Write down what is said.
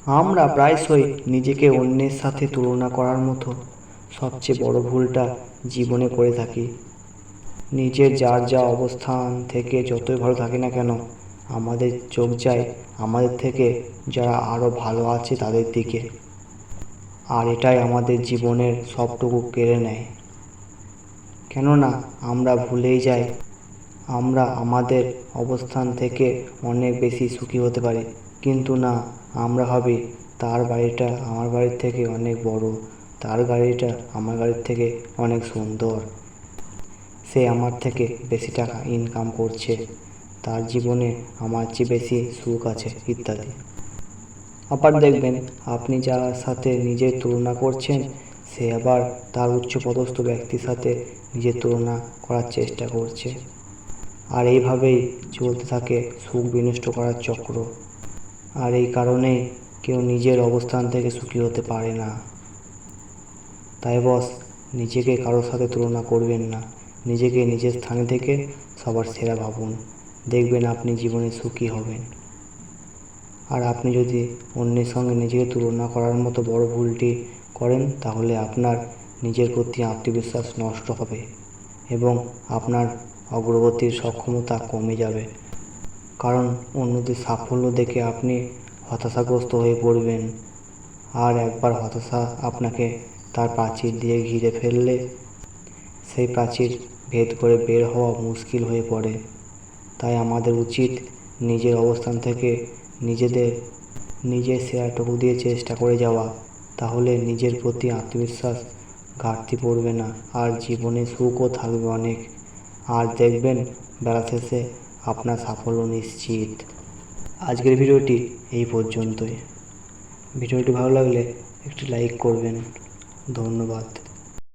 আমরা প্রায়শই নিজেকে অন্যের সাথে তুলনা করার মতো সবচেয়ে বড় ভুলটা জীবনে করে থাকি। নিজের যার যা অবস্থান থেকে যতই ভালো থাকি না কেন, আমাদের চোখ যায় আমাদের থেকে যারা আরও ভালো আছে তাদের দিকে, আর এটাই আমাদের জীবনের সবটুকু কেড়ে নেয়। কেননা আমরা ভুলেই যাই আমরা আমাদের অবস্থান থেকে অনেক বেশি সুখী হতে পারি, কিন্তু না, আমরা ভাবি তার বাড়িটা আমার বাড়ির থেকে অনেক বড়, তার গাড়িটা আমার গাড়ির থেকে অনেক সুন্দর, সে আমার থেকে বেশি টাকা ইনকাম করছে, তার জীবনে আমার চেয়ে বেশি সুখ আছে ইত্যাদি। আবার দেখবেন আপনি যার সাথে নিজের তুলনা করছেন, সে আবার তার উচ্চপদস্থ ব্যক্তির সাথে নিজের তুলনা করার চেষ্টা করছে, আর এইভাবেই চলতে থাকে সুখ বিনষ্ট করার চক্র। আর এই কারণেই কেউ নিজের অবস্থান থেকে সুখী হতে পারে না। তাই বস, নিজেকে কারোর সাথে তুলনা করবেন না, নিজেকে নিজের স্থানে থেকে সবার সেরা ভাবুন, দেখবেন আপনি জীবনে সুখী হবেন। আর আপনি যদি অন্যের সঙ্গে নিজেকে তুলনা করার মতো বড় ভুলটি করেন, তাহলে আপনার নিজের প্রতি আত্মবিশ্বাস নষ্ট হবে এবং আপনার অগ্রগতির সক্ষমতা কমে যাবে। কারণ অন্যদের সাফল্য দেখে আপনি হতাশাগ্রস্ত হয়ে পড়বেন, আর একবার হতাশা আপনাকে তার প্রাচীর দিয়ে ঘিরে ফেললে সেই প্রাচীর ভেদ করে বের হওয়া মুশকিল হয়ে পড়ে। তাই আমাদের উচিত নিজের অবস্থান থেকে নিজের সেরাটুকু দিয়ে চেষ্টা করে যাওয়া, তাহলে নিজের প্রতি আত্মবিশ্বাস ঘাটতি পড়বে না, আর জীবনে সুখও থাকবে অনেক, আর দেখবেন বেলা শেষে আপনার সাফল্য নিশ্চিত। আজকের ভিডিওটি এই পর্যন্তই। ভিডিওটি ভালো লাগলে একটি লাইক করবেন। ধন্যবাদ।